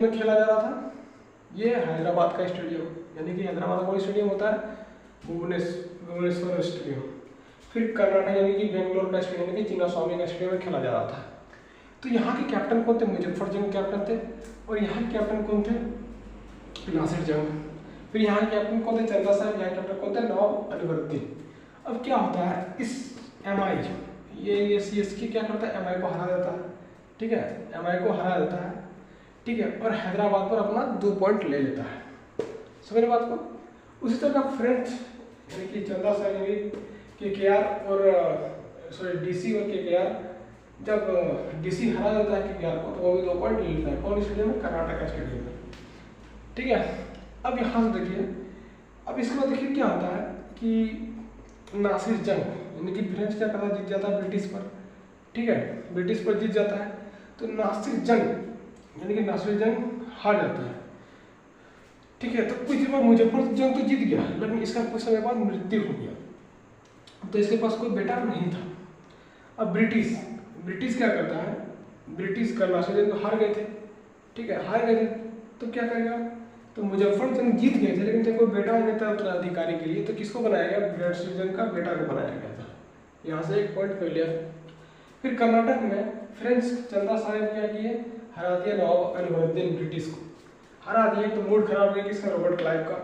में खेला जा रहा था। ये हैदराबाद का स्टेडियम, यानी कि हैदराबाद का कोई स्टेडियम होता है भुवनेश्वर स्टेडियम। फिर कर्नाटक यानी कि बेंगलोर का स्टेडियम, यानी कि चिन्नास्वामी का स्टेडियम में खेला जा रहा था। तो यहाँ के कैप्टन कौन थे? मुजफ्फर जंग कैप्टन थे। और यहाँ के कैप्टन कौन थे? नासिर जंग। फिर यहाँ के कैप्टन कौन थे? चंदा साहब। यहाँ कैप्टन कौन थे? नवाब अलीवर्दी। अब क्या होता है, इस MI ये CSK क्या करता है? MI को हरा देता है, ठीक है, MI को हरा देता है, ठीक है, और हैदराबाद पर अपना 2 पॉइंट ले लेता है। समझ बात को। उसी तरह फ्रेंच यानी कि चंदा साहब KKR और DC और KKR, जब DC हरा देता है KKR को तो वो भी 2 पॉइंट ले लेता है। कौन स्टेडियम में? कर्नाटक स्टेडियम में, ठीक है। अब यहाँ से देखिए, अब इसके बाद देखिए क्या होता है कि नासिर जंग यानी कि फ्रेंच क्या करता है? जीत जाता है ब्रिटिश पर, ठीक है, ब्रिटिश पर जीत जाता है। तो नासिर जंग यानी कि नासिर जंग हार जाता है, ठीक है। तो कुछ देर बाद मुजफ्फर जंग तो जीत गया, लेकिन इसका कुछ समय बाद मृत्यु हो गया। तो इसके पास कोई बेटा नहीं था। अब ब्रिटिश क्या करता है? ब्रिटिश का नासिर जंग हार गए थे, ठीक है, हार गए थे, तो क्या करेगा? तो मुजफ्फर जंग जीत गए थे, लेकिन जब कोई बेटा नहीं था उत्तराधिकारी के लिए, तो किसको बनाया गया? नासिर जंग का बेटा को बनाया गया था। यहाँ से 1 पॉइंट कर लिया। फिर कर्नाटक में फ्रेंच चंदा साहब क्या किए? हरा दिया नवाब अलीवर्दीन, ब्रिटिश को हरा दिए। तो मूड खराब हो गया किसका? रॉबर्ट क्लाइव का।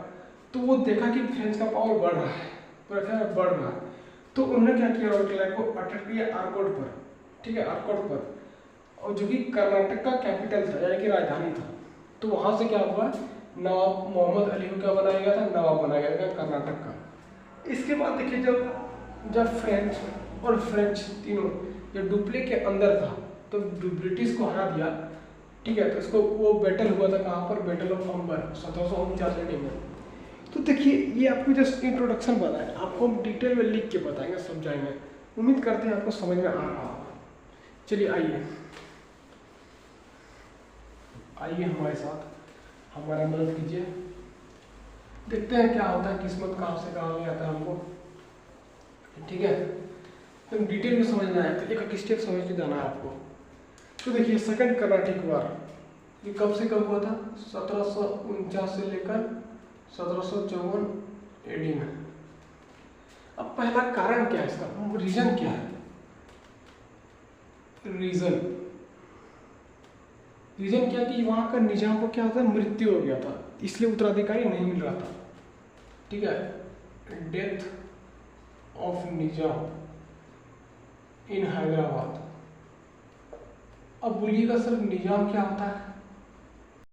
तो वो देखा कि फ्रेंच का पावर बढ़ रहा है, पूरा क्या बढ़ रहा है। तो उन्होंने क्या किया? रॉबर्ट क्लाइव को अटैक किया आरकोट पर, ठीक है, आरकोट पर, और जो कि कर्नाटक का कैपिटल था यानी कि राजधानी था। तो वहाँ से क्या हुआ? नवाब मोहम्मद अली को क्या बनाया गया था? नवाब बनाया गया कर्नाटक का। इसके बाद देखिए, जब फ्रेंच और फ्रेंच तीनों जब डुप्ले के अंदर था तो ब्रिटिश को हरा दिया, ठीक है। तो इसको वो बैटल हुआ था कहाँ पर? बैटल ऑफ अंबर 1749 में। तो देखिए, ये आपको जस्ट इंट्रोडक्शन बना है, आपको हम डिटेल में लिख के बताएंगे, समझाएंगे। उम्मीद करते हैं आपको समझ में आ रहा होगा। चलिए आइए हमारे साथ, हमारा मदद कीजिए, देखते हैं क्या होता है, किस्मत कहाँ से कहाँ में आता है हमको, ठीक है। तो डिटेल में समझना है तो एक स्टेप समझ के जाना है आपको। तो देखिए, सेकंड कर्नाटिक वार ये कब से कब हुआ था? 1749 से लेकर 1754 AD में। अब पहला कारण क्या है इसका? रीजन क्या है? रीजन क्या कि वहां का निजाम को क्या होता है? मृत्यु हो गया था, इसलिए उत्तराधिकारी नहीं मिल रहा था, ठीक है। डेथ ऑफ निजाम इन हैदराबाद। अब बोलिएगा सर, निजाम क्या होता है?